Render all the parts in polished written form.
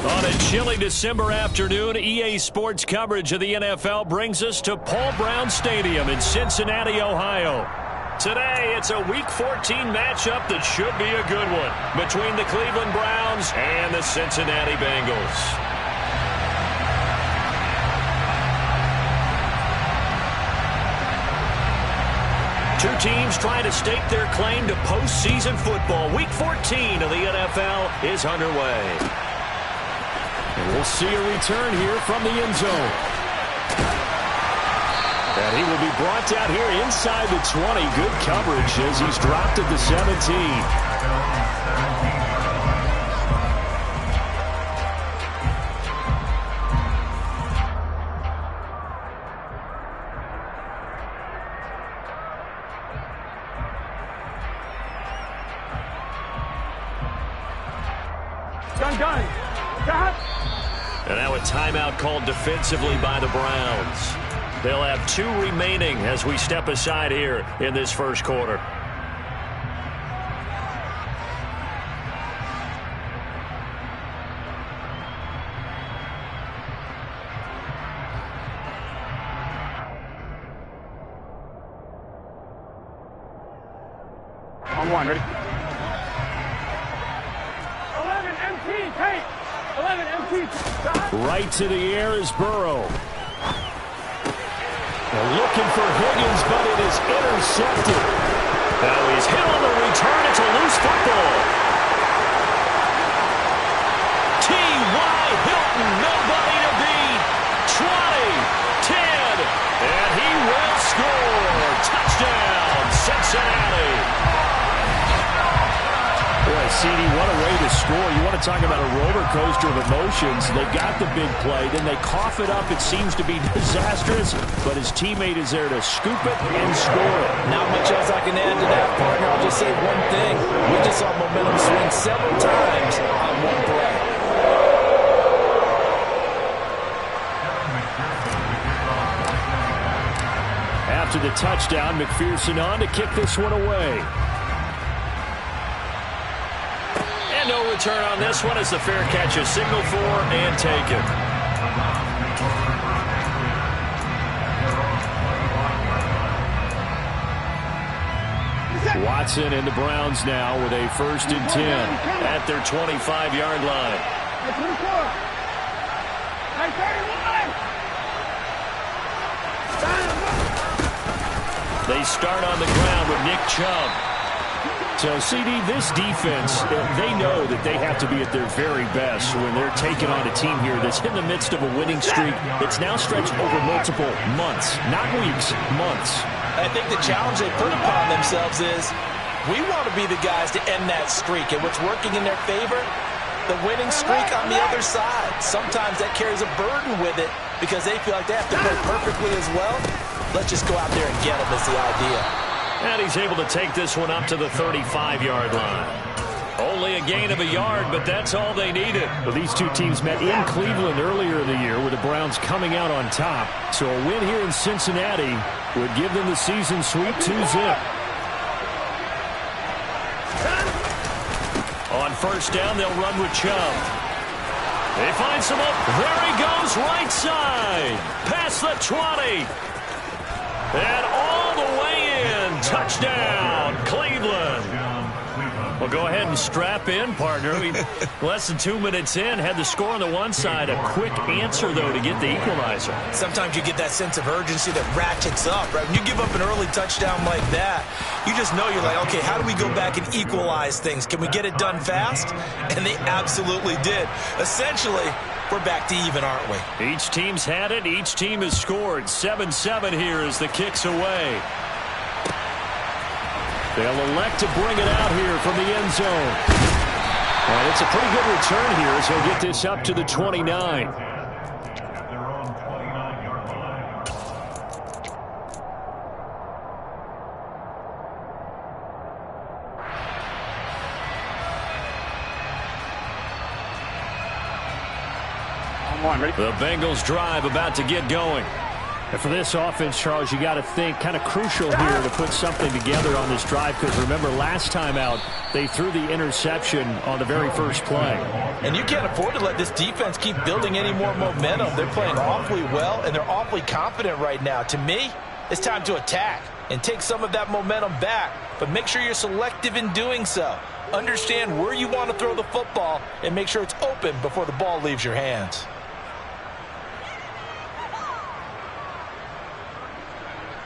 On a chilly December afternoon, EA Sports coverage of the NFL brings us to Paul Brown Stadium in Cincinnati, Ohio. Today, it's a Week 14 matchup that should be a good one between the Cleveland Browns and the Cincinnati Bengals. Two teams trying to stake their claim to postseason football. Week 14 of the NFL is underway. And we'll see a return here from the end zone. And he will be brought down here inside the 20. Good coverage as he's dropped at the 17. And now a timeout called defensively by the Browns. They'll have 2 remaining as we step aside here in this first quarter. On one, ready? 11 MT, take! 11 MT, stop! Right to the air is Burrow. They're looking for Higgins, but it is intercepted. Now he's hit on the return. It's a loose football. T.Y. Hilton, nobody to beat. 20, 10, and he will score. Touchdown, Cincinnati. Boy, CD, what a way to score. You want to talk about a roller coaster of emotions. They got the big play, then they cough it up. It seems to be disastrous, but his teammate is there to scoop it and score it. Not much else I can add to that, partner. I'll just say one thing. We just saw momentum swing several times on one play. After the touchdown, McPherson on to kick this one away. No return on this one as the fair catch is signaled for and taken. Watson and the Browns now with a 1st and 10 at their 25-yard line. They start on the ground with Nick Chubb. So, CD, this defense, they know that they have to be at their very best when they're taking on a team here that's in the midst of a winning streak that's now stretched over multiple months, not weeks, months. I think the challenge they put upon themselves is we want to be the guys to end that streak, and what's working in their favor, the winning streak on the other side. Sometimes that carries a burden with it because they feel like they have to play perfectly as well. Let's just go out there and get them is the idea. And he's able to take this one up to the 35-yard line. Only a gain of a yard, but that's all they needed. Well, these two teams met in Cleveland earlier in the year with the Browns coming out on top. So a win here in Cincinnati would give them the season sweep 2-zip. On 1st down, they'll run with Chubb. They find some up. There he goes, right side. Past the 20. And all the way in. Touchdown, Cleveland. Well, go ahead and strap in, partner. Less than 2 minutes in, had the score on the one side. A quick answer, though, to get the equalizer. Sometimes you get that sense of urgency that ratchets up, right? When you give up an early touchdown like that, you just know you're like, okay, how do we go back and equalize things? Can we get it done fast? And they absolutely did. Essentially, we're back to even, aren't we? Each team's had it. Each team has scored. 7-7 here as the kick's away. They'll elect to bring it out here from the end zone. And it's a pretty good return here as he'll get this up to the 29. On one, ready? The Bengals drive about to get going. And for this offense, Charles, you got to think kind of crucial here to put something together on this drive, because remember last time out they threw the interception on the very first play. And you can't afford to let this defense keep building any more momentum. They're playing awfully well, and they're awfully confident right now. To me, it's time to attack and take some of that momentum back, but make sure you're selective in doing so. Understand where you want to throw the football and make sure it's open before the ball leaves your hands.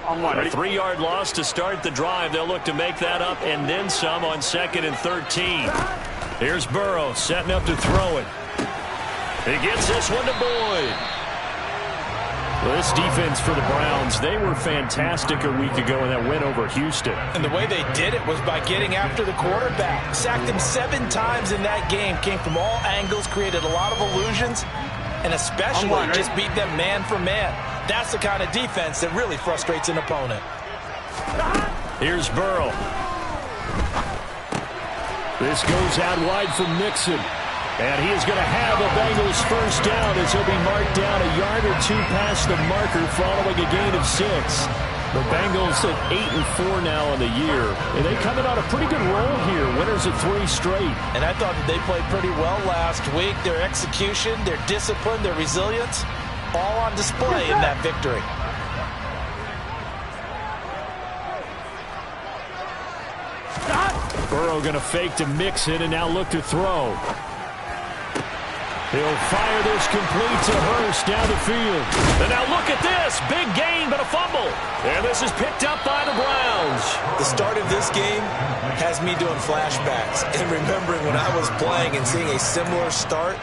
A 3-yard loss to start the drive. They'll look to make that up and then some on 2nd and 13. Here's Burrow setting up to throw it. He gets this one to Boyd. Well, this defense for the Browns, they were fantastic a week ago in that win over Houston. And the way they did it was by getting after the quarterback. Sacked him 7 times in that game. Came from all angles, created a lot of illusions, and especially just beat them man for man. That's the kind of defense that really frustrates an opponent. Here's Burrow. This goes out wide from Mixon. And he is going to have a Bengals first down as he'll be marked down a yard or 2 past the marker following a gain of 6. The Bengals at 8-4 now on the year. And they come in on a pretty good roll here. Winners of 3 straight. And I thought that they played pretty well last week. Their execution, their discipline, their resilience, all on display in that victory. Burrow going to fake to Mixon and now look to throw. He'll fire this complete to Hurst down the field. And now look at this. Big gain, but a fumble. And this is picked up by the Browns. The start of this game has me doing flashbacks and remembering when I was playing and seeing a similar start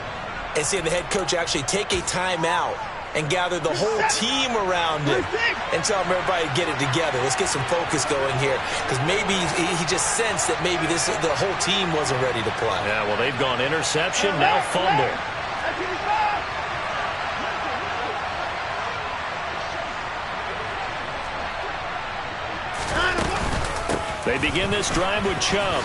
and seeing the head coach actually take a timeout and gather the whole team around him and tell everybody to get it together. Let's get some focus going here, because maybe he just sensed that maybe the whole team wasn't ready to play. Yeah, well, they've gone interception, now fumble. They begin this drive with Chubb.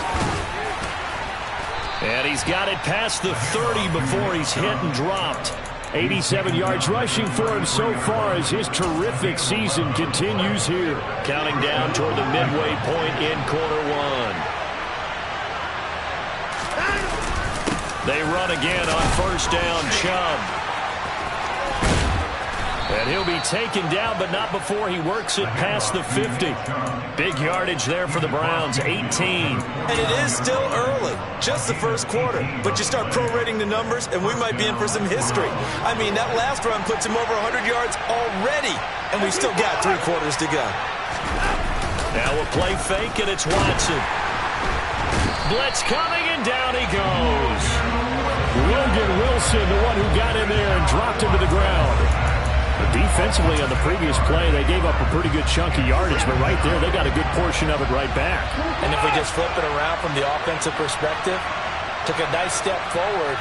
And he's got it past the 30 before he's hit and dropped. 87 yards rushing for him so far as his terrific season continues here. Counting down toward the midway point in quarter 1. They run again on first down, Chubb. And he'll be taken down, but not before he works it past the 50. Big yardage there for the Browns, 18. And it is still early, just the first quarter. But you start prorating the numbers, and we might be in for some history. I mean, that last run puts him over 100 yards already, and we've still got 3 quarters to go. Now a play fake, and it's Watson. Blitz coming, and down he goes. Logan Wilson, the one who got in there and dropped him to the ground. Defensively on the previous play, they gave up a pretty good chunk of yardage, but right there, they got a good portion of it right back. And if we just flip it around from the offensive perspective, took a nice step forward,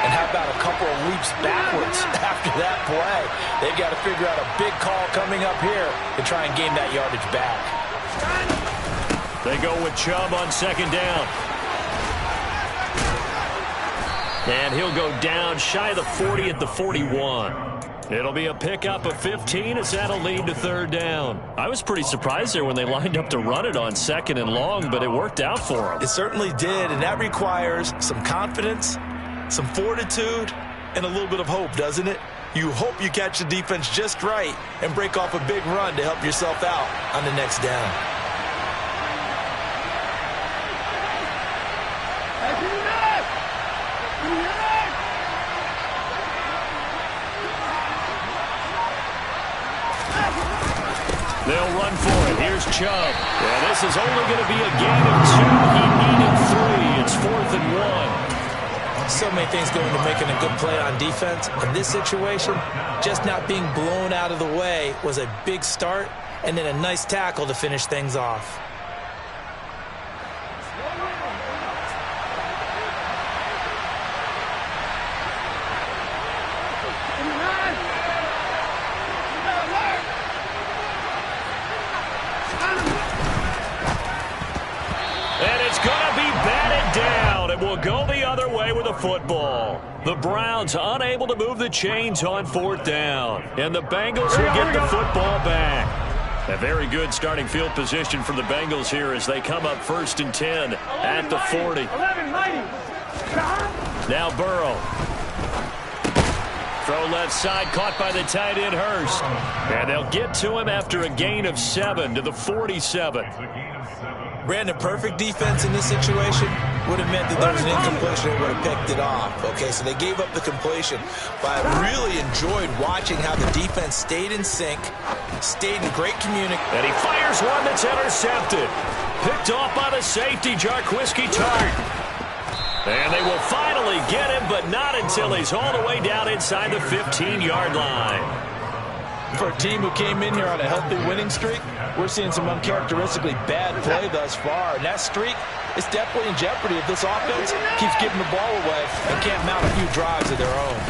and how about a couple of leaps backwards after that play? They've got to figure out a big call coming up here to try and gain that yardage back. They go with Chubb on second down. And he'll go down shy of the 40 at the 41. It'll be a pickup of 15 as that'll lead to third down. I was pretty surprised there when they lined up to run it on second and long, but it worked out for them. It certainly did, and that requires some confidence, some fortitude, and a little bit of hope, doesn't it? You hope you catch the defense just right and break off a big run to help yourself out on the next down. They'll run for it. Here's Chubb. Yeah, this is only going to be a gain of 2. He needed 3. It's 4th and 1. So many things go into making a good play on defense. In this situation, just not being blown out of the way was a big start, and then a nice tackle to finish things off. And it's going to be batted down. It will go the other way with a football. The Browns unable to move the chains on 4th down. And the Bengals will get the football back. A very good starting field position for the Bengals here as they come up 1st and 10 at the 40. Now Burrow. Throw left side, caught by the tight end Hurst. And they'll get to him after a gain of 7 to the 47. Brandon, perfect defense in this situation would have meant that there was an incompletion and would have picked it off. Okay, so they gave up the completion. But I really enjoyed watching how the defense stayed in sync, stayed in great communication. And he fires one that's intercepted. Picked off by the safety, Jarquiski Tart. And they will finally get him, but not until he's all the way down inside the 15-yard line. For a team who came in here on a healthy winning streak, we're seeing some uncharacteristically bad play thus far. And that streak is definitely in jeopardy if this offense keeps giving the ball away and can't mount a few drives of their own.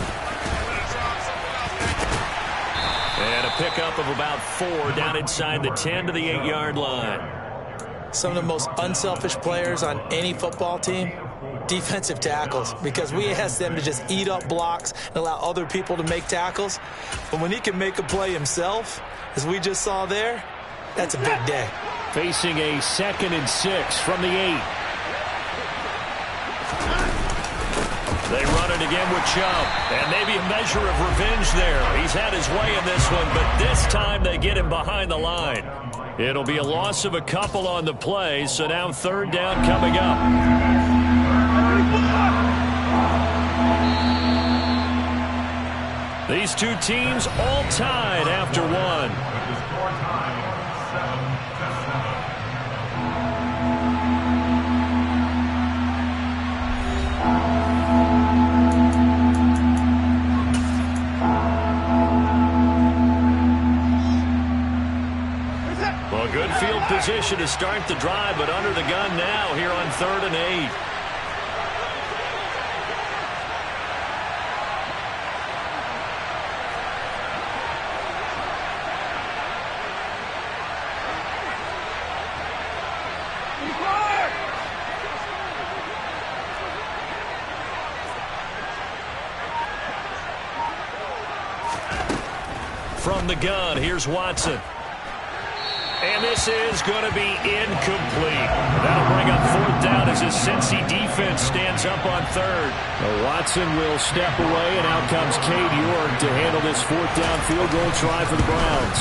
And a pickup of about 4 down inside the 10 to the 8-yard line. Some of the most unselfish players on any football team, defensive tackles, because we ask them to just eat up blocks and allow other people to make tackles. But when he can make a play himself, as we just saw there, that's a big day. Facing a 2nd and 6 from the 8. They run it again with Chubb. And maybe a measure of revenge there. He's had his way in this one, but this time they get him behind the line. It'll be a loss of a couple on the play, so now 3rd down coming up. These two teams all tied after one. Well, good field position to start the drive, but under the gun now here on 3rd and 8. From the gun, here's Watson. And this is going to be incomplete. That'll bring up 4th down as his Cincy defense stands up on 3rd. Well, Watson will step away, and out comes Cade York to handle this 4th down field goal try for the Browns.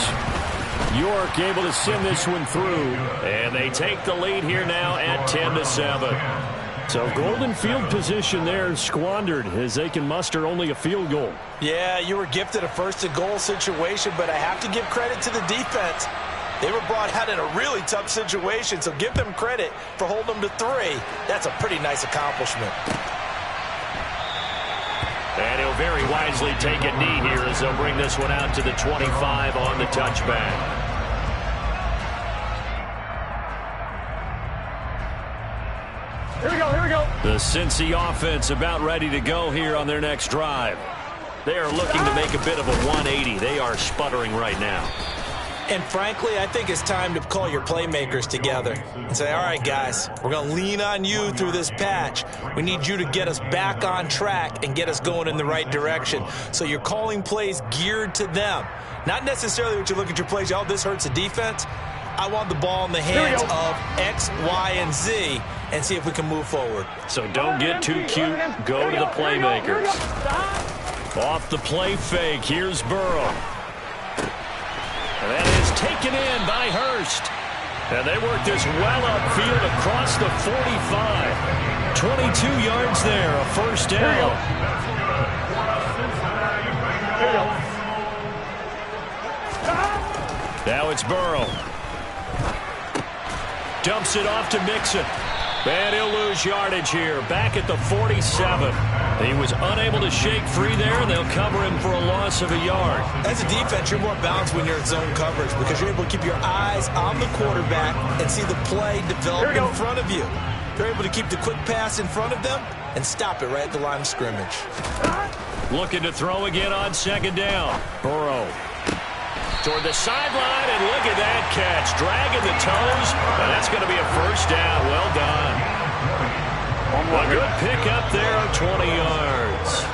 York able to send this one through. And they take the lead here now at 10-7. So golden field position there squandered as they can muster only a field goal. Yeah, you were gifted a 1st and goal situation, but I have to give credit to the defense. They were brought out in a really tough situation, so give them credit for holding them to 3. That's a pretty nice accomplishment. And he'll very wisely take a knee here as they'll bring this one out to the 25 on the touchback. Here we go, here we go. The Cincy offense about ready to go here on their next drive. They are looking to make a bit of a 180. They are sputtering right now. And frankly, I think it's time to call your playmakers together and say, all right, guys, we're going to lean on you through this patch. We need you to get us back on track and get us going in the right direction. So you're calling plays geared to them. Not necessarily what you look at your plays, oh, this hurts the defense. I want the ball in the hands of X, Y, and Z and see if we can move forward. So don't get too cute. Go to the playmakers. Off the play fake, here's Burrow. And that is taken in by Hurst. And they work this well upfield across the 45. 22 yards there, a 1st down. Now it's Burrow. Dumps it off to Mixon. And he'll lose yardage here, back at the 47. He was unable to shake free there, and they'll cover him for a loss of a yard. As a defense, you're more balanced when you're in zone coverage because you're able to keep your eyes on the quarterback and see the play develop in front of you. You're able to keep the quick pass in front of them and stop it right at the line of scrimmage. Looking to throw again on 2nd down. Burrow toward the sideline, and look at that catch. Dragging the toes, and that's going to be a 1st down. Well done. A good pick up there of 20 yards.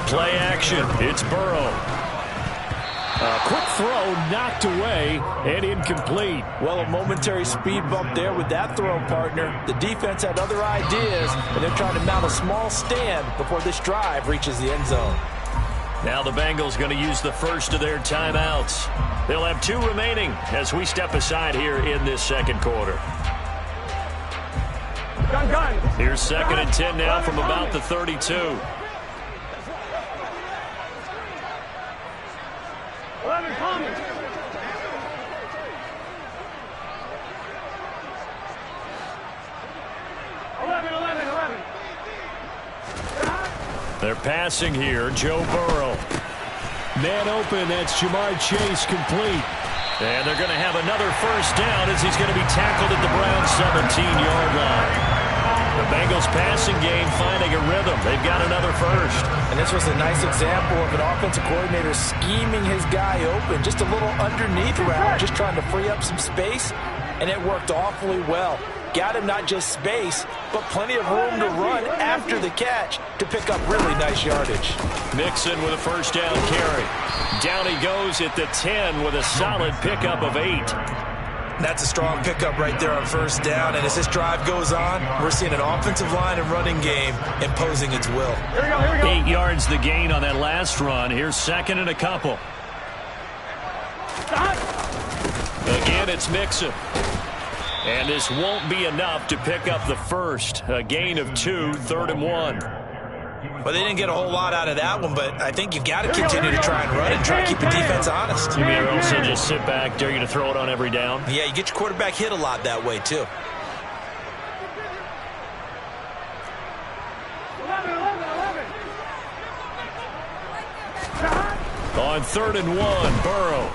Play action. It's Burrow. A quick throw knocked away and incomplete. Well, a momentary speed bump there with that throw, partner. The defense had other ideas, and they're trying to mount a small stand before this drive reaches the end zone. Now the Bengals going to use the first of their timeouts. They'll have 2 remaining as we step aside here in this second quarter. Gun. Here's 2nd and 10 now from about the 32. 11 coming. They're passing here. Joe Burrow. Man open. That's Jamar Chase complete. And they're going to have another first down as he's going to be tackled at the Browns' 17-yard line. The Bengals passing game finding a rhythm. They've got another first. And this was a nice example of an offensive coordinator scheming his guy open. Just a little underneath route, just trying to free up some space, and it worked awfully well. Got him not just space, but plenty of room to run after the catch to pick up really nice yardage. Mixon with a first down carry. Down he goes at the 10 with a solid pickup of 8. That's a strong pickup right there on first down, and as this drive goes on, we're seeing an offensive line and running game imposing its will. Here we go. 8 yards the gain on that last run. Here's 2nd and a couple. Again, it's Mixon. And this won't be enough to pick up the first. A gain of 2, 3rd and 1. Well, they didn't get a whole lot out of that one, but I think you've got to continue to try and run and try to keep the defense honest. You mean also just sit back, dare you to throw it on every down? Yeah, you get your quarterback hit a lot that way, too. 11. On 3rd and 1, Burrow.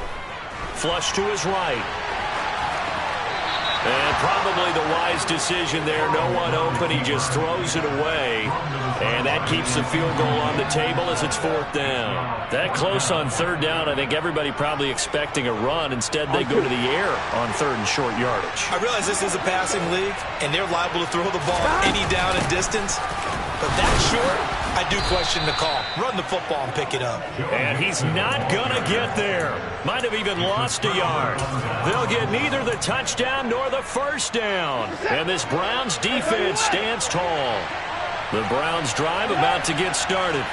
Flush to his right. And probably the wise decision there. No one open. He just throws it away. And that keeps the field goal on the table as it's 4th down. That close on 3rd down, I think everybody probably expecting a run. Instead, they go to the air on 3rd and short yardage. I realize this is a passing league, and they're liable to throw the ball any down and distance. But that short, I do question the call. Run the football and pick it up. And he's not going to get there. Might have even lost a yard. They'll get neither the touchdown nor the first down. And this Browns defense stands tall. The Browns drive about to get started.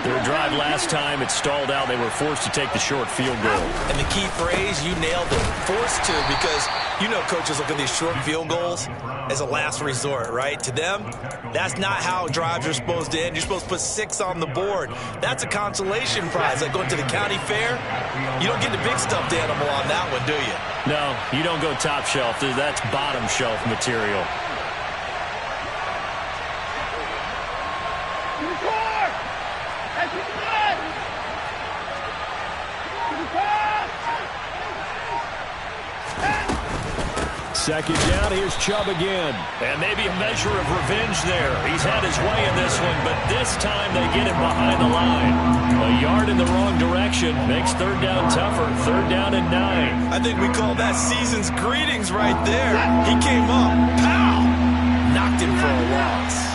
Their drive last time, it stalled out. They were forced to take the short field goal. And the key phrase, you nailed it, forced to, because you know coaches look at these short field goals as a last resort, right? To them, that's not how drives are supposed to end. You're supposed to put 6 on the board. That's a consolation prize, like going to the county fair. You don't get the big stuffed animal on that one, do you? No, you don't go top shelf. That's bottom shelf material. Second down, here's Chubb again. And maybe a measure of revenge there. He's had his way in this one, but this time they get him behind the line. A yard in the wrong direction makes 3rd down tougher. 3rd down and 9. I think we call that season's greetings right there. He came up, pow, knocked him for a loss.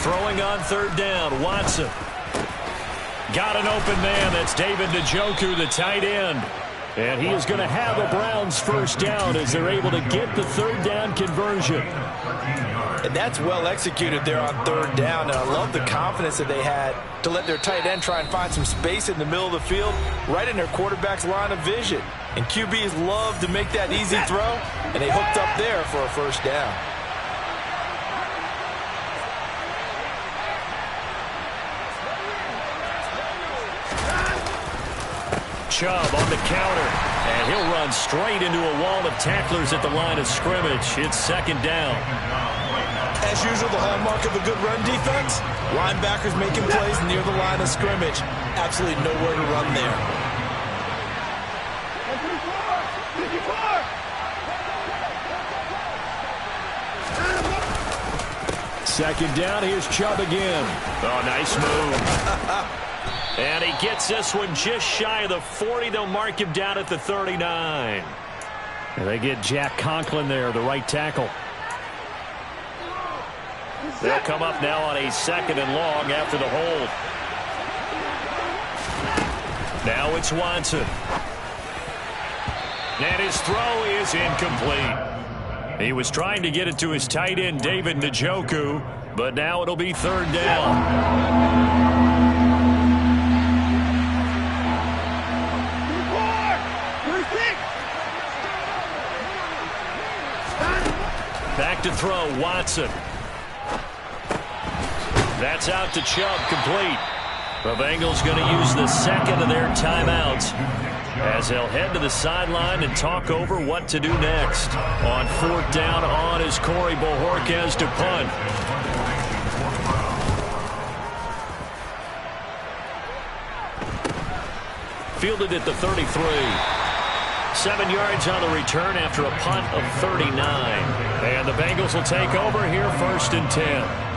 Throwing on 3rd down, Watson. Got an open man. That's David Njoku, the tight end. And he is going to have a Browns first down as they're able to get the 3rd down conversion. And that's well executed there on 3rd down. And I love the confidence that they had to let their tight end try and find some space in the middle of the field, right in their quarterback's line of vision. And QBs love to make that easy throw, and they hooked up there for a first down. Chubb on the counter, and he'll run straight into a wall of tacklers at the line of scrimmage. It's 2nd down. As usual, the hallmark of a good run defense, linebackers making plays near the line of scrimmage. Absolutely nowhere to run there. 2nd down, here's Chubb again. Oh, nice move. And he gets this one just shy of the 40. They'll mark him down at the 39. And they get Jack Conklin there, the right tackle. They'll come up now on a 2nd and long after the hold. Now it's Watson. And his throw is incomplete. He was trying to get it to his tight end, David Njoku, but now it'll be 3rd down. Back to throw, Watson. That's out to Chubb, complete. The Bengals going to use the 2nd of their timeouts as they'll head to the sideline and talk over what to do next. On 4th down on is Corey Bojorquez to punt. Fielded at the 33. 7 yards on the return after a punt of 39. And the Bengals will take over here 1st and 10.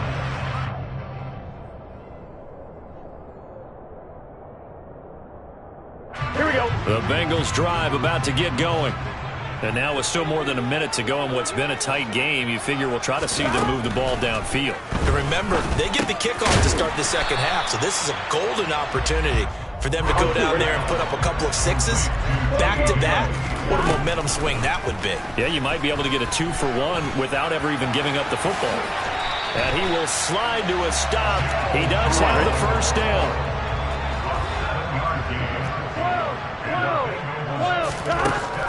Here we go. The Bengals drive about to get going. And now with still more than a minute to go in what's been a tight game, you figure we'll try to see them move the ball downfield. And remember, they get the kickoff to start the 2nd half, so this is a golden opportunity for them to go down there and put up a couple of 6s back-to-back. What a momentum swing that would be. Yeah, you might be able to get a 2-for-1 without ever even giving up the football. And he will slide to a stop. He does have the 1st down.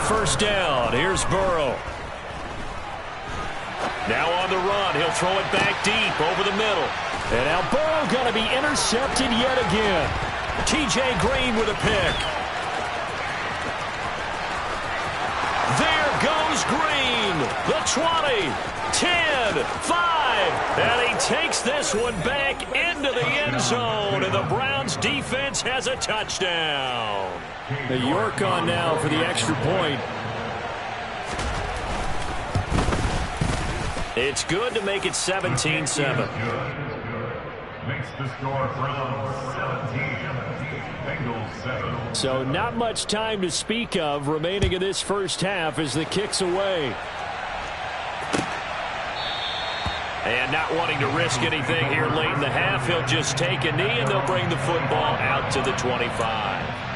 First down. Here's Burrow. Now on the run. He'll throw it back deep over the middle. And now Burrow going to be intercepted yet again. T.J. Green with a pick. There goes Green. The 20, 10, 5. And he takes this one back into the end zone. And the Browns defense has a touchdown. The York on now for the extra point. It's good to make it 17-7. Makes the score Browns 17, Bengals 7. So not much time to speak of remaining in this 1st half as the kick's away. And not wanting to risk anything here late in the half, he'll just take a knee and they'll bring the football out to the 25.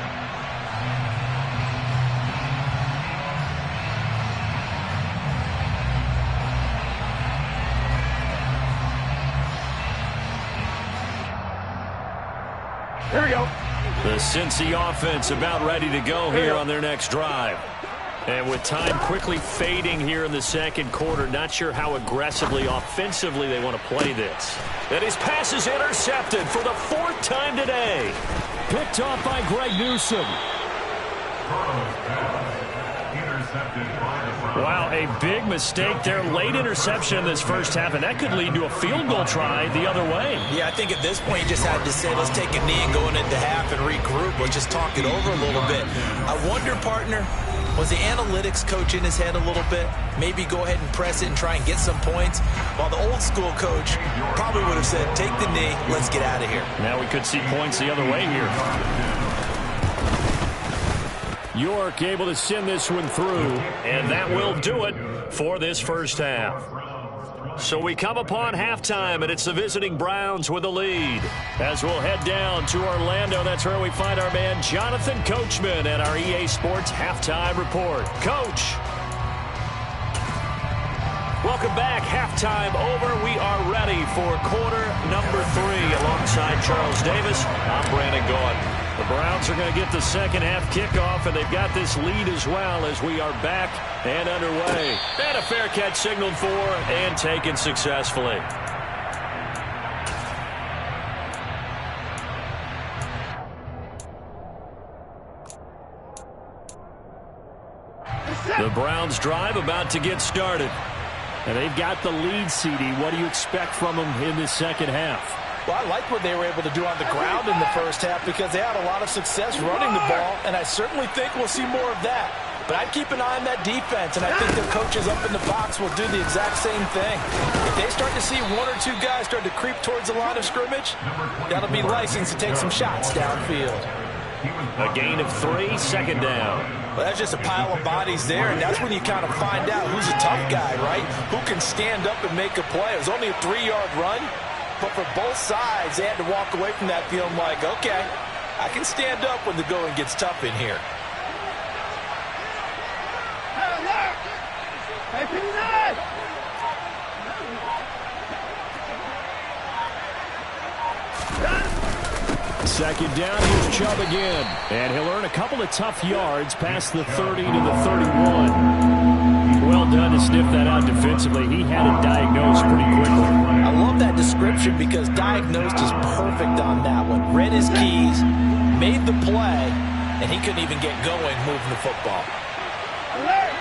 Here we go. The Cincy offense about ready to go here on their next drive. And with time quickly fading here in the 2nd quarter, not sure how aggressively, offensively they want to play this. And his pass is intercepted for the 4th time today. Picked off by Greg Newsome. Wow, a big mistake there. Late interception in this 1st half, and that could lead to a field goal try the other way. Yeah, I think at this point you just had to say, let's take a knee and go into half and regroup. Let's just talk it over a little bit. I wonder, partner, was the analytics coach in his head a little bit? Maybe go ahead and press it and try and get some points. While the old school coach probably would have said, take the knee, let's get out of here. Now we could see points the other way here. York able to send this one through. And that will do it for this 1st half. So we come upon halftime, and it's the visiting Browns with the lead. As we'll head down to Orlando, that's where we find our man Jonathan Coachman at our EA Sports Halftime Report. Coach. Welcome back. Halftime over. We are ready for quarter number 3. Alongside Charles Davis, I'm Brandon Gaudin. The Browns are going to get the 2nd half kickoff, and they've got this lead as well as we are back and underway. And a fair catch signaled for and taken successfully. The Browns drive about to get started. And they've got the lead, CD. What do you expect from them in this 2nd half? Well, I like what they were able to do on the ground in the 1st half because they had a lot of success running the ball, and I certainly think we'll see more of that. But I'd keep an eye on that defense, and I think their coaches up in the box will do the exact same thing. If they start to see one or two guys start to creep towards the line of scrimmage, that'll be licensed to take some shots downfield. A gain of 3, second down. Well, that's just a pile of bodies there, and that's when you kind of find out who's a tough guy, right? Who can stand up and make a play. It was only a 3-yard run, but for both sides, they had to walk away from that feeling like, okay, I can stand up when the going gets tough in here. Second down, here's Chubb again. And he'll earn a couple of tough yards past the 30 to the 31. Well done to sniff that out defensively. He had it diagnosed pretty quickly. I love that description because diagnosed is perfect on that one. Read his keys, made the play, and he couldn't even get going moving the football. Alert!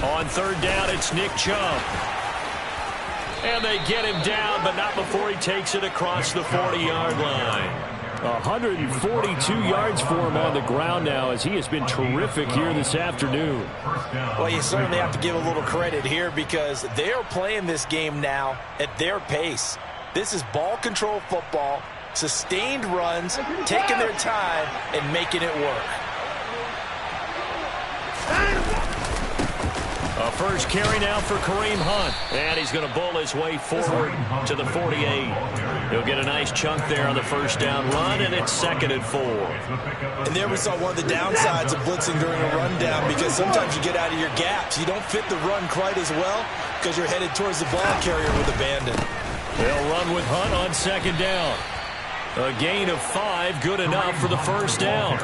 On third down, it's Nick Chubb. And they get him down, but not before he takes it across the 40-yard line. 142 yards for him on the ground now as he has been terrific here this afternoon. Well, you certainly have to give a little credit here because they are playing this game now at their pace. This is ball control football, sustained runs, taking their time, and making it work. A first carry now for Kareem Hunt. And he's going to bull his way forward to the 48. He'll get a nice chunk there on the first down run, and it's 2nd and 4. And there we saw one of the downsides of blitzing during a rundown because sometimes you get out of your gaps. You don't fit the run quite as well because you're headed towards the ball carrier with abandon. They'll run with Hunt on 2nd down. A gain of 5, good enough for the first down.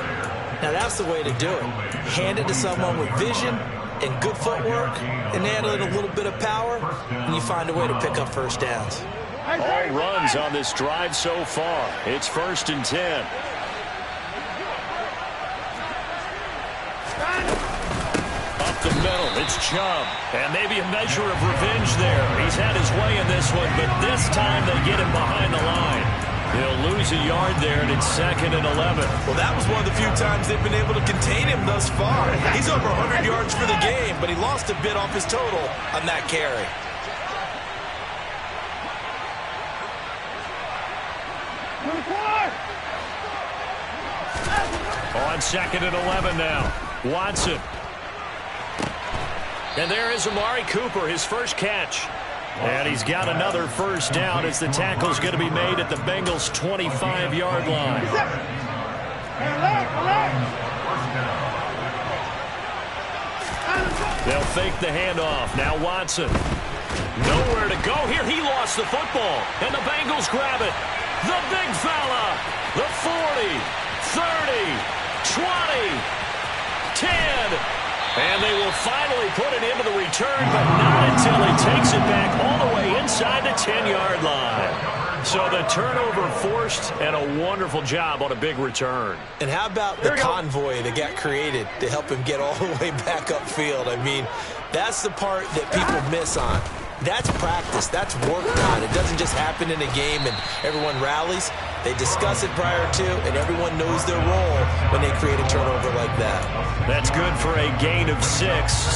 Now that's the way to do it. Hand it to someone with vision and good footwork, and add in a little bit of power, and you find a way to pick up first downs. All runs on this drive so far. It's 1st and 10. Up the middle, it's Chubb. And maybe a measure of revenge there. He's had his way in this one, but this time they get him behind the line. He'll lose a yard there, and it's 2nd and 11. Well, that was one of the few times they've been able to contain him thus far. He's over 100 yards for the game, but he lost a bit off his total on that carry. On 2nd and 11 now. Watson. And there is Amari Cooper, his first catch. And he's got another first down as the tackle's going to be made at the Bengals' 25-yard line. They'll fake the handoff. Now Watson. Nowhere to go here. He lost the football. And the Bengals grab it. The big fella. The 40, 30, 20, 10. And they will finally put it into the return, but not until he takes it back all the way inside the 10-yard line. So the turnover forced, and a wonderful job on a big return. And how about the convoy that got created to help him get all the way back upfield? I mean, that's the part that people miss on. That's practice. That's worked on. It doesn't just happen in a game and everyone rallies. They discuss it prior to, and everyone knows their role when they create a turnover like that. That's good for a gain of 6,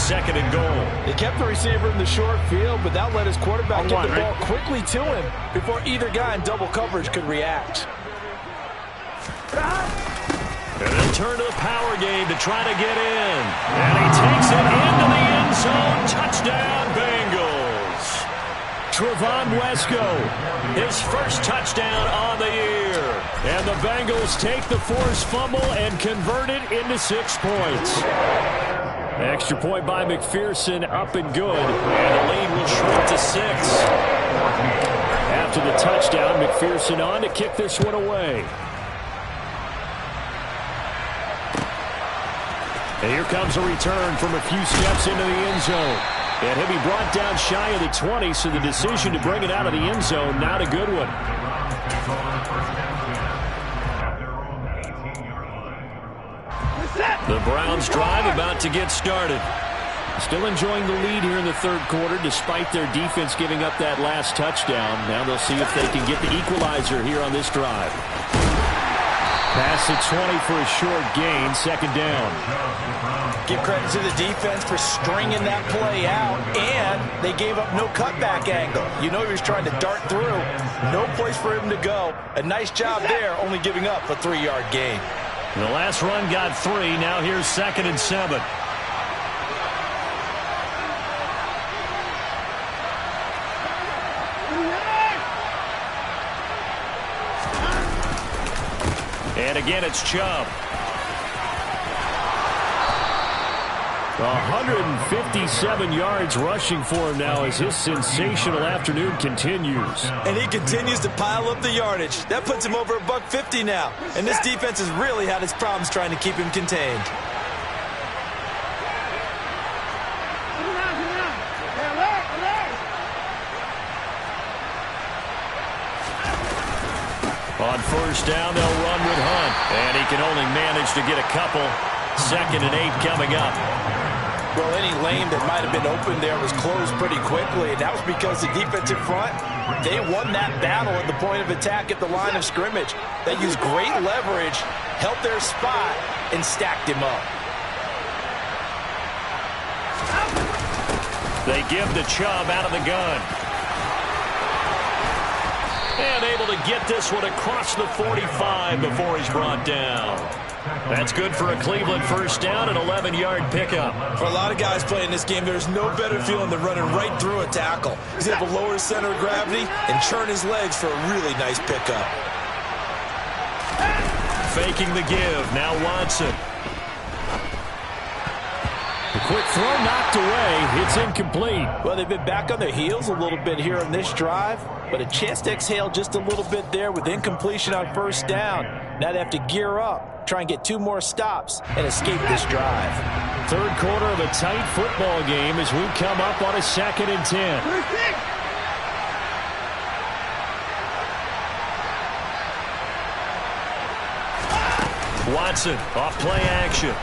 2nd and goal. They kept the receiver in the short field, but that let his quarterback get the ball quickly to him before either guy in double coverage could react. And they'll turn to the power game to try to get in. And he takes it into the end zone. Touchdown, Bengals. Trevon Wesco, his first touchdown on the year. And the Bengals take the forced fumble and convert it into 6 points. Extra point by McPherson, up and good. And the lead will shrink to 6. After the touchdown, McPherson on to kick this one away. And here comes a return from a few steps into the end zone. And he'll be brought down shy of the 20, so the decision to bring it out of the end zone, not a good one. The Browns drive about to get started. Still enjoying the lead here in the third quarter despite their defense giving up that last touchdown. Now they'll see if they can get the equalizer here on this drive. Pass at 20 for a short gain, second down. Give credit to the defense for stringing that play out, and they gave up no cutback angle. You know he was trying to dart through. No place for him to go. A nice job there, only giving up a 3-yard gain. The last run got 3. Now here's 2nd and 7. And again, it's Chubb. 157 yards rushing for him now as his sensational afternoon continues. And he continues to pile up the yardage. That puts him over $150 now. And this defense has really had its problems trying to keep him contained. On first down, they'll run with Hunt. And he can only manage to get a couple. 2nd and 8 coming up. Well, any lane that might have been open there was closed pretty quickly. And that was because the defensive front, they won that battle at the point of attack at the line of scrimmage. They used great leverage, held their spot, and stacked him up. They give to Chubb out of the gun. And able to get this one across the 45 before he's brought down. That's good for a Cleveland first down and 11-yard pickup. For a lot of guys playing this game, there's no better feeling than running right through a tackle. He's able to lower his center of gravity and churn his legs for a really nice pickup. Faking the give. Now Watson. The quick throw knocked away. It's incomplete. Well, they've been back on their heels a little bit here on this drive, but a chance to exhale just a little bit there with incompletion on first down. Now they have to gear up, try and get 2 more stops, and escape this drive. Third quarter of a tight football game as we come up on a 2nd and 10. Watson off play action.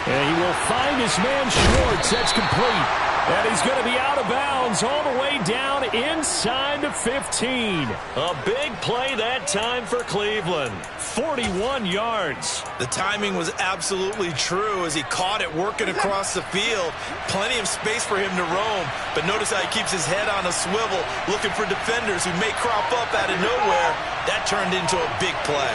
And he will find his man Schwartz. That's complete. And he's going to be out of bounds all the way down inside the 15. A big play that time for Cleveland. 41 yards. The timing was absolutely true as he caught it working across the field. Plenty of space for him to roam. But notice how he keeps his head on a swivel, looking for defenders who may crop up out of nowhere. That turned into a big play.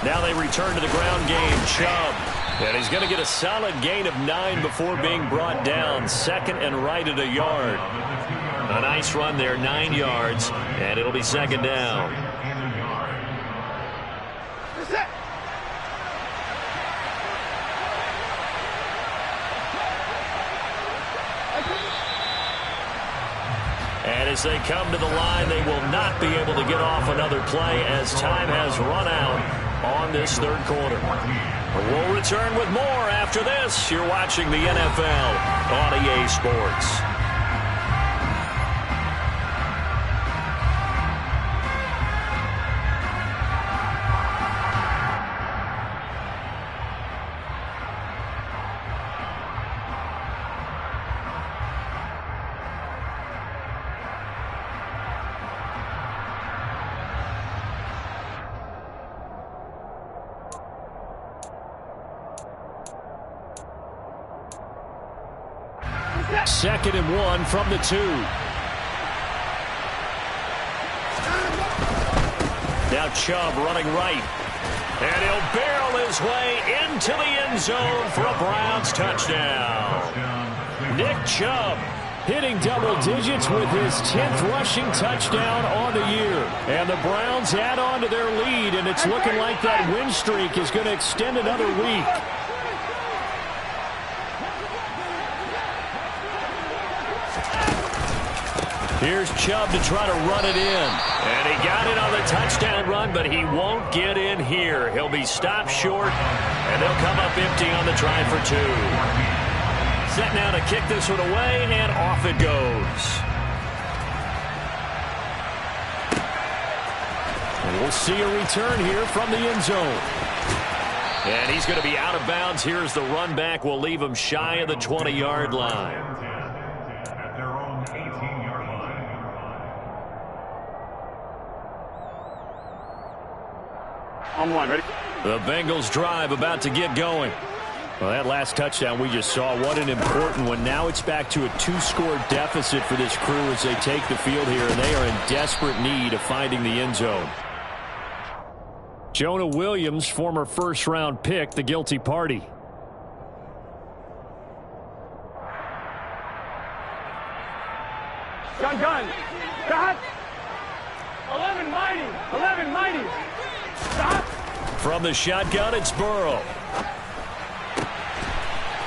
Now they return to the ground game. Chubb. And he's going to get a solid gain of 9 before being brought down. 2nd and right at a yard. A nice run there, 9 yards. And it'll be 2nd down. And as they come to the line, they will not be able to get off another play as time has run out on this third quarter. We'll return with more after this. You're watching the NFL on EA Sports. Second and 1 from the 2. Now Chubb running right. And he'll barrel his way into the end zone for a Browns touchdown. Nick Chubb hitting double digits with his 10th rushing touchdown on the year. And the Browns add on to their lead, and it's looking like that win streak is going to extend another week. Here's Chubb to try to run it in. And he got it on the touchdown run, but he won't get in here. He'll be stopped short, and they'll come up empty on the try for 2. Set now to kick this one away, and off it goes. And we'll see a return here from the end zone. And he's going to be out of bounds. Here's the run back. We'll leave him shy of the 20-yard line. At their own 18-yard line. On one, ready? The Bengals drive about to get going. Well, that last touchdown we just saw, what an important one. Now it's back to a 2-score deficit for this crew as they take the field here, and they are in desperate need of finding the end zone. Jonah Williams, former first-round pick, the guilty party. Gun. Stop. 11 mighty. Stop. From the shotgun, it's Burrow.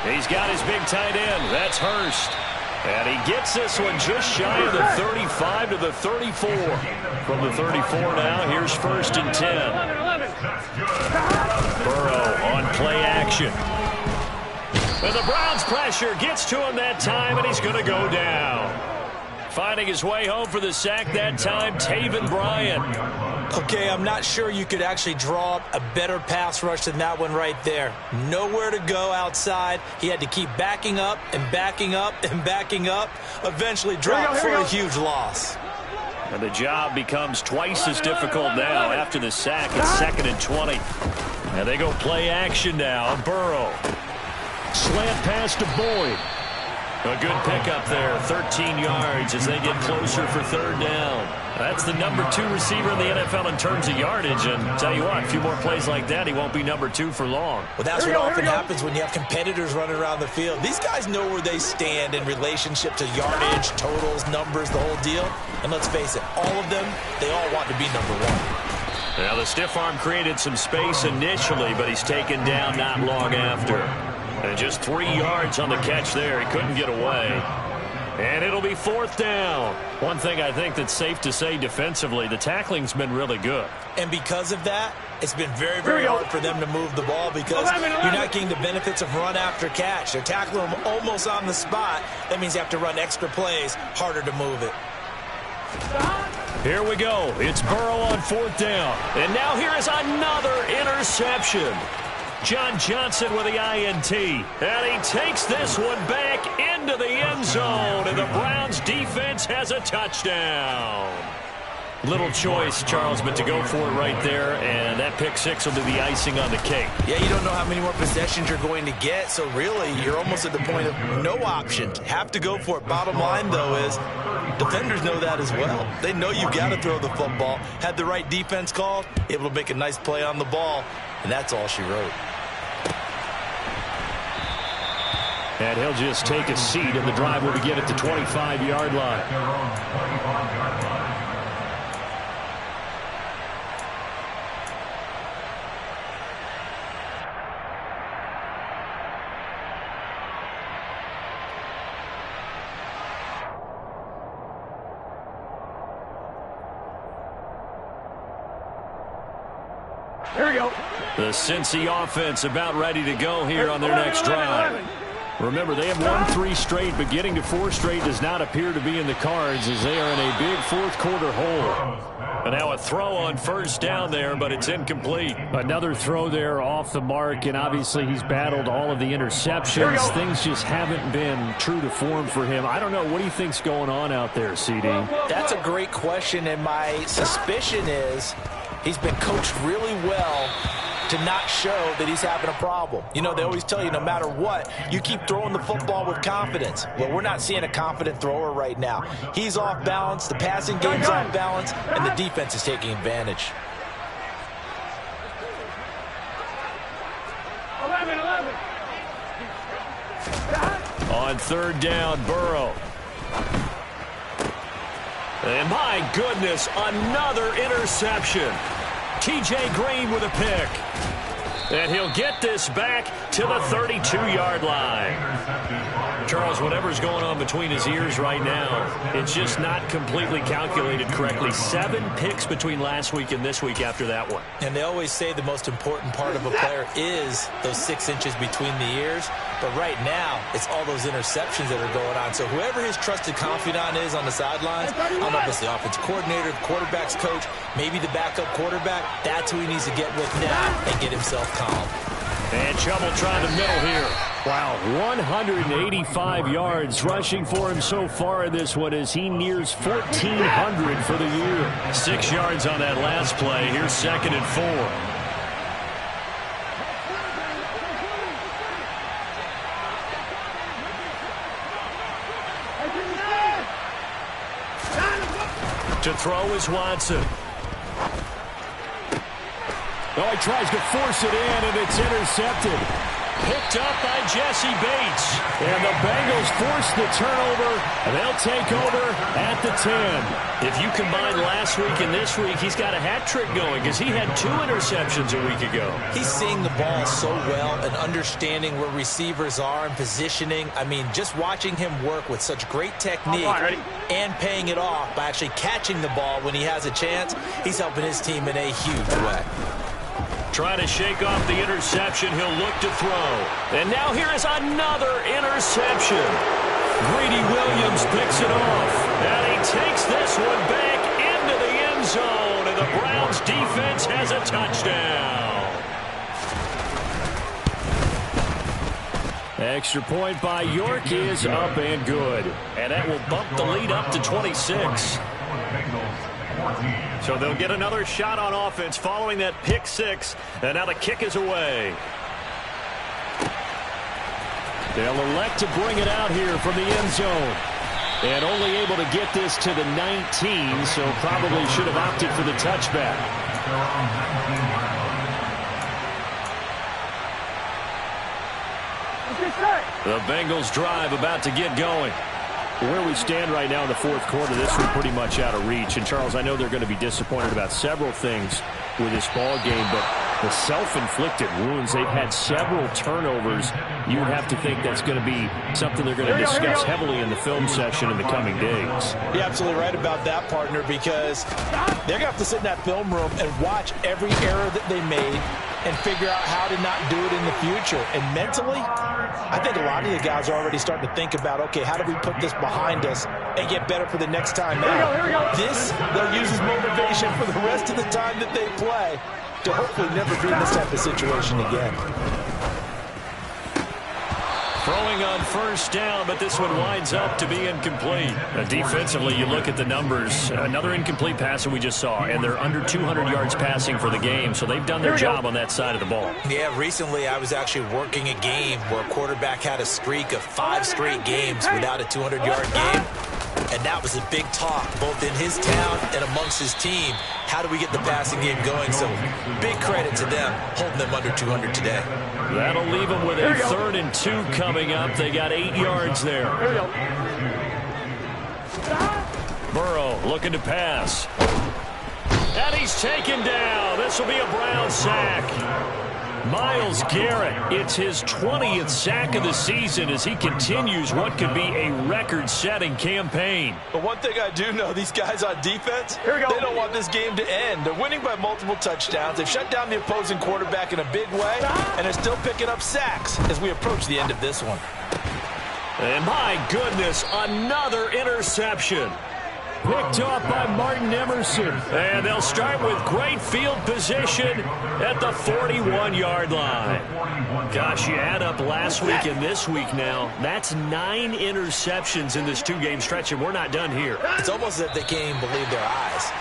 He's got his big tight end. That's Hurst. And he gets this one just shy of the 35 to the 34. From the 34 now, here's 1st and 10. 11. Burrow on play action. And the Browns pressure gets to him that time, and he's going to go down. Finding his way home for the sack that time, Taven Bryan. Okay, I'm not sure you could actually draw up a better pass rush than that one right there. Nowhere to go outside. He had to keep backing up and backing up and backing up. Eventually dropped for a huge loss. And the job becomes twice as difficult now after the sack. It's 2nd and 20. And they go play action now. Burrow. Slant pass to Boyd. A good pickup there, 13 yards as they get closer for 3rd down. That's the number 2 receiver in the NFL in terms of yardage. And tell you what, a few more plays like that, he won't be number 2 for long. Well, that's what often happens when you have competitors running around the field. These guys know where they stand in relationship to yardage, totals, numbers, the whole deal. And let's face it, all of them, they all want to be number 1. Now, the stiff arm created some space initially, but he's taken down not long after. And just 3 yards on the catch there. He couldn't get away. And it'll be 4th down. One thing I think that's safe to say defensively, the tackling's been really good. And because of that, it's been very, very hard for them to move the ball because you're not getting the benefits of run after catch. They're tackling them almost on the spot. That means you have to run extra plays, harder to move it. Here we go. It's Burrow on 4th down. And now here is another interception. John Johnson with the INT. And he takes this one back into the end zone. And the Browns defense has a touchdown. Little choice, Charles, but to go for it right there. And that pick 6 will be the icing on the cake. Yeah, you don't know how many more possessions you're going to get. So really, you're almost at the point of no options. Have to go for it. Bottom line, though, is defenders know that as well. They know you've got to throw the football. Had the right defense called, able to make a nice play on the ball. And that's all she wrote. And he'll just take a seat, and the drive will begin at the 25-yard line. Their own 25-yard line. Here we go. The Cincy offense about ready to go here on their next drive. Remember, they have won 3 straight, but getting to 4 straight does not appear to be in the cards as they are in a big 4th quarter hole. And now a throw on 1st down there, but it's incomplete. Another throw there off the mark, and obviously he's battled all of the interceptions. Things just haven't been true to form for him. I don't know. What do you think's going on out there, CD? That's a great question, and my suspicion is he's been coached really well to not show that he's having a problem. You know, they always tell you no matter what, you keep throwing the football with confidence. Well, we're not seeing a confident thrower right now. He's off balance, the passing game's off balance, and the defense is taking advantage. 11. On 3rd down, Burrow. And my goodness, another interception. T.J. Green with a pick. And he'll get this back to the 32-yard line. Charles, whatever's going on between his ears right now, it's just not completely calculated correctly. 7 picks between last week and this week after that one. And they always say the most important part of a player is those 6 inches between the ears. But right now, it's all those interceptions that are going on. So whoever his trusted confidant is on the sidelines, I don't know if it's the offense coordinator, the quarterback's coach, maybe the backup quarterback, that's who he needs to get with now and get himself calm. And trouble trying to middle here. Wow, 185 yards rushing for him so far in this one as he nears 1,400 for the year. 6 yards on that last play. Here's 2nd and 4. To throw is Watson. Oh, he tries to force it in, and it's intercepted. Picked up by Jesse Bates. And the Bengals force the turnover, and they'll take over at the 10. If you combine last week and this week, he's got a hat trick going because he had 2 interceptions a week ago. He's seeing the ball so well and understanding where receivers are and positioning. I mean, just watching him work with such great technique and paying it off by actually catching the ball when he has a chance, he's helping his team in a huge way. Trying to shake off the interception. He'll look to throw. And now here is another interception. Greedy Williams picks it off. And he takes this one back into the end zone. And the Browns defense has a touchdown. Extra point by York is up and good. And that will bump the lead up to 26. So they'll get another shot on offense following that pick 6. And now the kick is away. They'll elect to bring it out here from the end zone. And only able to get this to the 19, so probably should have opted for the touchback. The Bengals drive about to get going. Where we stand right now in the fourth quarter, this one's pretty much out of reach. And, Charles, I know they're going to be disappointed about several things with this ball game, but the self-inflicted wounds, they've had several turnovers. You would have to think that's going to be something they're going to discuss heavily in the film session in the coming days. You're absolutely right about that, partner, because they're going to have to sit in that film room and watch every error that they made and figure out how to not do it in the future. And mentally, I think a lot of the guys are already starting to think about, okay, how do we put this behind us and get better for the next time out? This, they'll use as motivation for the rest of the time that they play to hopefully never be in this type of situation again. Throwing on first down, but this one winds up to be incomplete. Defensively, you look at the numbers. Another incomplete pass that we just saw, and they're under 200 yards passing for the game, so they've done their job on that side of the ball. Yeah, recently I was actually working a game where a quarterback had a streak of 5 straight games without a 200-yard game, and that was a big talk, both in his town and amongst his team. How do we get the passing game going? So big credit to them holding them under 200 today. That'll leave them with a 3rd and 2 coming up. They got 8 yards there. Burrow looking to pass. And he's taken down. This will be a Brown sack. Myles Garrett, it's his 20th sack of the season as he continues what could be a record-setting campaign. But one thing I do know, these guys on defense, they don't want this game to end. They're winning by multiple touchdowns. They've shut down the opposing quarterback in a big way, and they're still picking up sacks as we approach the end of this one. And my goodness, another interception. Picked off by Martin Emerson. And they'll start with great field position at the 41-yard line. Gosh, you add up last week and this week now. That's 9 interceptions in this 2-game stretch, and we're not done here. It's almost as if they can't even believe their eyes.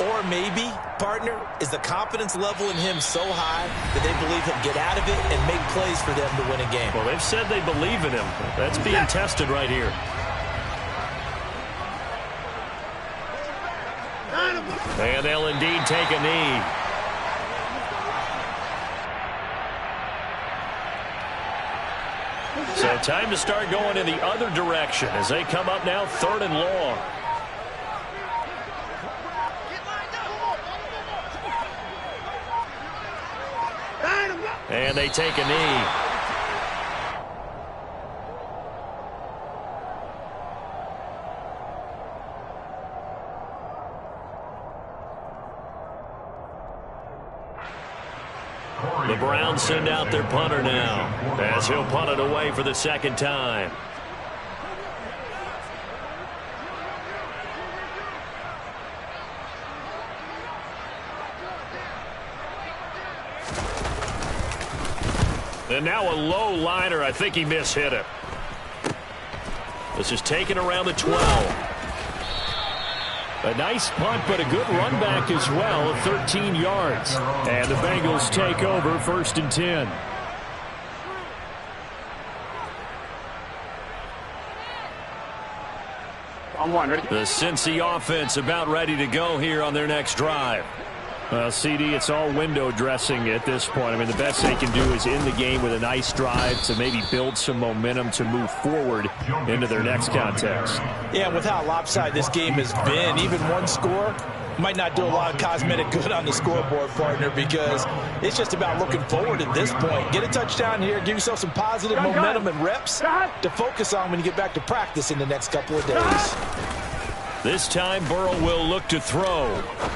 Or maybe, partner, is the confidence level in him so high that they believe he'll get out of it and make plays for them to win a game. Well, they've said they believe in him. That's being tested right here. And they'll indeed take a knee. So time to start going in the other direction as they come up now 3rd and long. And they take a knee. The Browns send out their punter now as he'll punt it away for the 2nd time. And now a low liner. I think he mishit it. This is taken around the 12. A nice punt, but a good run back as well, 13 yards. And the Bengals take over 1st and 10. On one, ready? The Cincy offense about ready to go here on their next drive. Well, CD, it's all window dressing at this point. I mean, the best they can do is end the game with a nice drive to maybe build some momentum to move forward into their next contest. Yeah, with how lopsided this game has been, even one score might not do a lot of cosmetic good on the scoreboard, partner, because it's just about looking forward at this point. Get a touchdown here, give yourself some positive momentum and reps to focus on when you get back to practice in the next couple of days. This time Burrow will look to throw.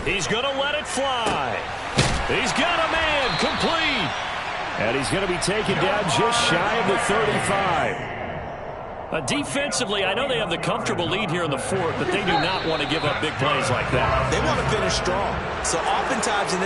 He's going to let it fly. He's got a man complete. And he's going to be taken down just shy of the 35. Defensively, I know they have the comfortable lead here in the 4th, but they do not want to give up big plays like that. They want to finish strong. So oftentimes in